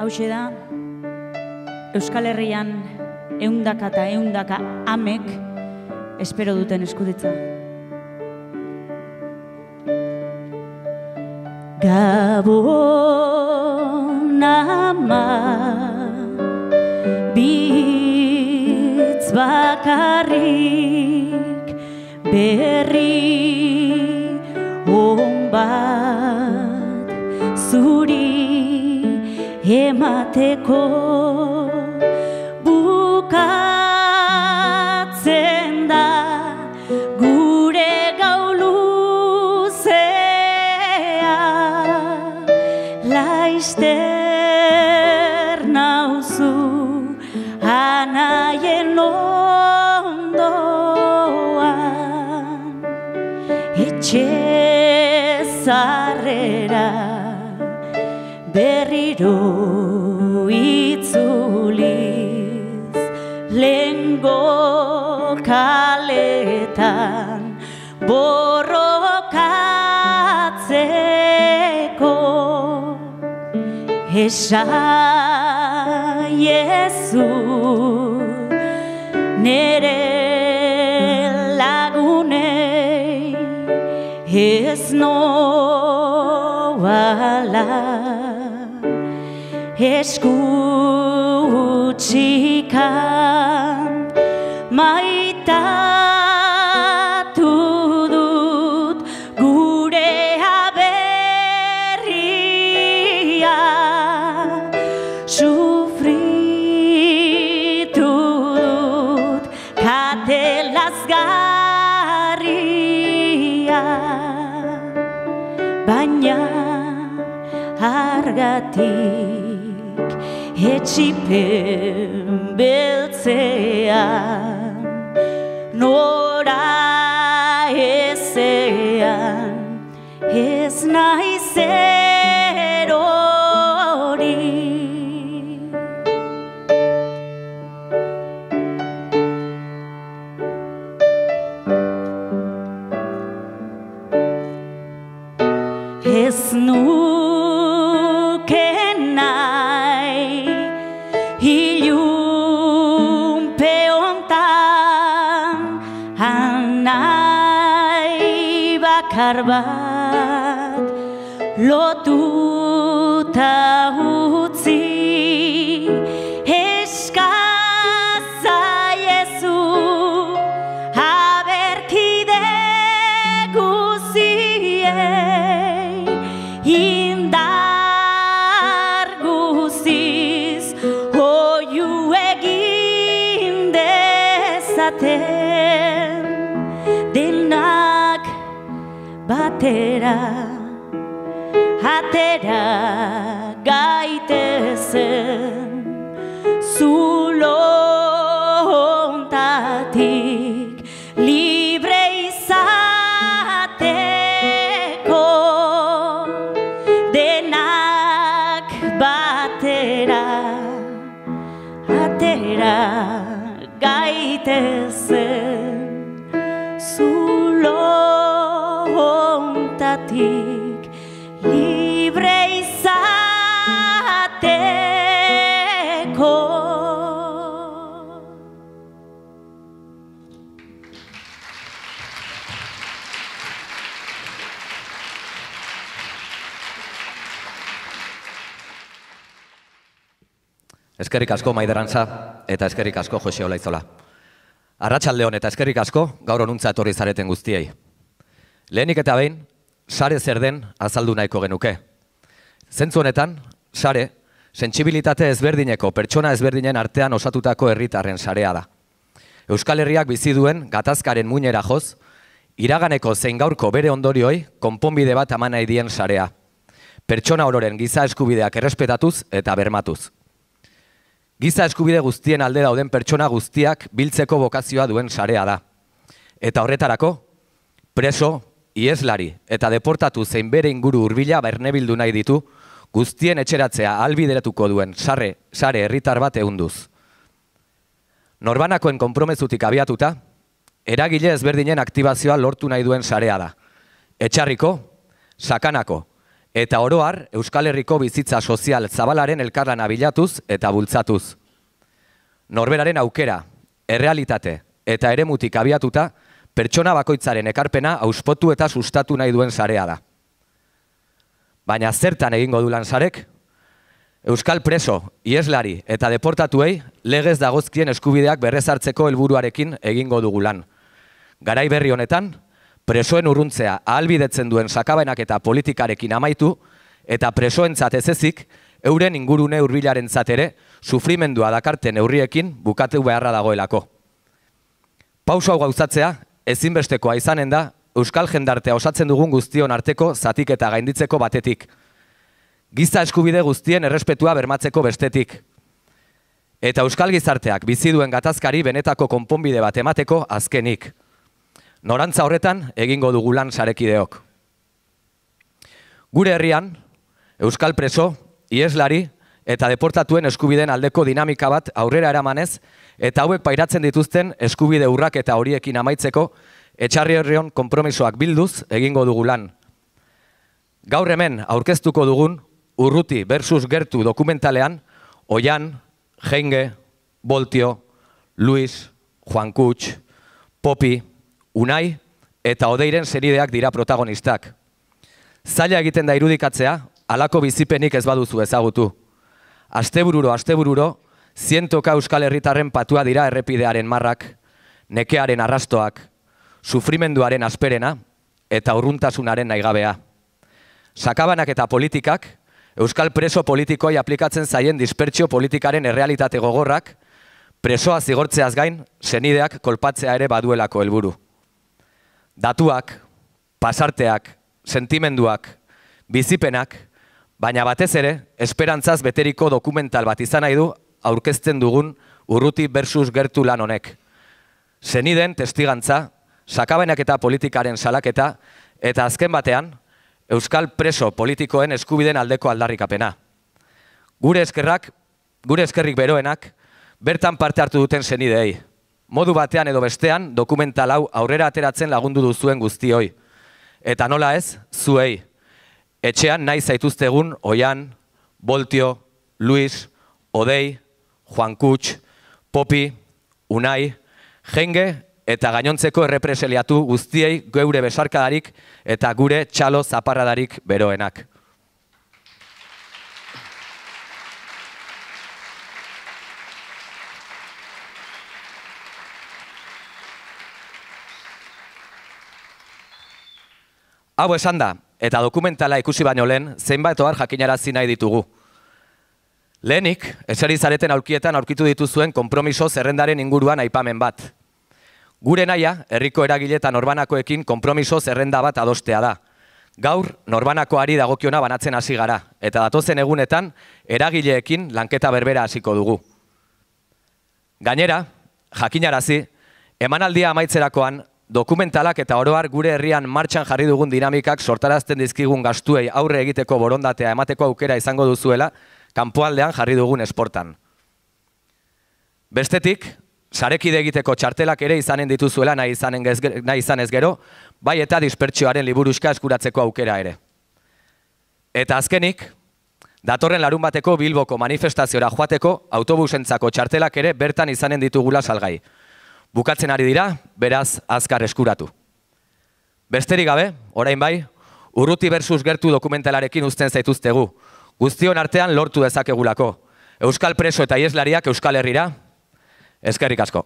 Hauxe da, Euskal Herrian eundaka eta eundaka amek espero duten eskuditza. Gabon ama, bitz bakarrik berri on bat zuri emateko bukatzen da gure gau luzea, laizter nauzu anaien ondoan, etxe zarrera berriro itzuliz, lehengo kaletan borrokatzeko, esaiezu nere lagunei ez noala eskutxikan maitatu dut gure aberria, sufritu dut kate lazgarria, baina argatik etxipen beltzean, nora ezean ez naiz erori. Ez nuke nahi ilunpe hontan anai bakar bat lotuta utzi, eskazaiezu aberkide guziei indar guziz oiu egin dezaten, denak batera atera gaitezen zulo hontatik libre izateko, denak batera atera gaitezen zulo hontatik libre izateko. Eskerrik asko Maider Arantza eta eskerrik asko Jose Olaizola. Arratsalde on eta eskerrik asko gaur honuntza etorri zareten guztiei. Lehenik eta behin, sare zer den azaldu nahiko genuke. Zentzu honetan, sare, sentsibilitate ezberdineko pertsona ezberdinen artean osatutako herritarren sarea da. Euskal Herriak bizi duen gatazkaren muinera joz, iraganeko zein gaurko bere ondorioi konponbide bat eman nahi dien sarea. Pertsona ororen giza eskubideak errespetatuz eta bermatuz. Giza eskubide guztien alde dauden pertsona guztiak biltzeko bokazioa duen sarea da. Eta horretarako, preso, ieslari eta deportatu zein bere inguru hurbila barnebildu nahi ditu, guztien etxeratzea ahalbideratuko duen sare herritar bat ehunduz. Norbanakoen konpromezutik abiatuta, eragile ezberdinen aktibazioa lortu nahi duen sarea da. Etxarriko, Sakanako eta oro har Euskal Herriko bizitza sozial zabalaren elkarlana bilatuz eta bultzatuz. Norberaren aukera, errealitate eta eremutik abiatuta, pertsona bakoitzaren ekarpena auspotu eta sustatu nahi duen sarea da. Baina zertan egingo du lan sarek? Euskal preso, ieslari eta deportatuei legez dagozkien eskubideak berrezartzeko helburuarekin egingo dugu lan. Garai berri honetan, presoen urruntzea ahalbidetzen duen sakabenak eta politikarekin amaitu, eta presoentzat ez ezik, euren ingurune hurbilarentzat ere, sufrimendua dakarten neurriekin bukatu beharra dagoelako. Pauso hau gauzatzea, ezinbestekoa izanen da, Euskal jendartea osatzen dugun guztion arteko zatik eta gainditzeko batetik. Giza eskubide guztien errespetua bermatzeko bestetik. Eta Euskal gizarteak bizi duen gatazkari benetako konponbide bat emateko azkenik. Norantza horretan egingo dugu lan sarekideok. Gure herrian, Euskal preso, ieslari eta deportatuen eskubideen aldeko dinamika bat aurrera eramanez, eta hauek pairatzen dituzten eskubide urrak eta horiekin amaitzeko, Etxarri herrion konpromisoak bilduz egingo dugu lan. Gaur hemen aurkeztuko dugun Urruti versus Gertu dokumentalean, Oian, Jenge, Boltio, Luis, Juan Kutx, Popi, Unai eta Odeiren senideak dira protagonistak. Zaila egiten da irudikatzea, halako bizipenik ez baduzu ezagutu. Astebururo, zientoka Euskal Herritarren patua dira errepidearen marrak, nekearen arrastoak, sufrimenduaren asperena eta urruntasunaren naigabea. Sakabanak eta politikak, Euskal preso politikoi aplikatzen zaien dispertsio politikaren errealitate gogorrak, presoa zigortzeaz gain, senideak kolpatzea ere baduelako helburu. Datuak, pasarteak, sentimenduak, bizipenak, baina batez ere, esperantzaz beteriko dokumental bat izan nahi du aurkezten dugun Urruti versus Gertu lan honek. Senideen testigantza, sakabenak eta politikaren salaketa, eta azken batean, Euskal preso politikoen eskubideen aldeko aldarrikapena. Gure eskerrik beroenak, bertan parte hartu duten senideei. Modu batean edo bestean, dokumental hau aurrera ateratzen lagundu duzuen guztioi. Eta nola ez, zuei. Etxean nahi zaituztegun Oian, Boltio, Luis, Odei, Juan Kutx, Popi, Unai, Jenge eta gainontzeko errepresaliatu guztiei geure besarkadarik eta gure txalo zaparradarik beroenak. Hau esan da, eta dokumentala ikusi baino lehen, zeinbait ohar jakinarazi nahi ditugu. Lehenik, eseri zareten aulkietan aurkitu dituzuen konpromiso zerrendaren inguruan aipamen bat. Gure nahia, herriko eragile eta norbanakoekin konpromiso zerrenda bat adostea da. Gaur, norbanakoari dagokiona banatzen hasi gara, eta datozen egunetan, eragileekin lanketa berbera hasiko dugu. Gainera, jakinarazi, emanaldia amaitzerakoan, dokumentalak eta oro har gure herrian martxan jarri dugun dinamikak sortarazten dizkigun gastuei aurre egiteko borondatea emateko aukera izango duzuela, kanpoaldean jarri dugun esportan. Bestetik, sarekide egiteko txartelak ere izanen dituzuela nahi izanez gero, bai eta dispertsioaren liburuxka eskuratzeko aukera ere. Eta azkenik, datorren larunbateko Bilboko manifestaziora joateko autobusentzako txartelak ere bertan izanen ditugula salgai. Bukatzen ari dira, beraz azkar eskuratu. Besterik gabe, orain bai, Urruti versus Gertu dokumentalarekin uzten zaituztegu. Guztion artean lortu dezakegulako. Euskal preso eta ieslariak Euskal Herrira. Eskerrik asko.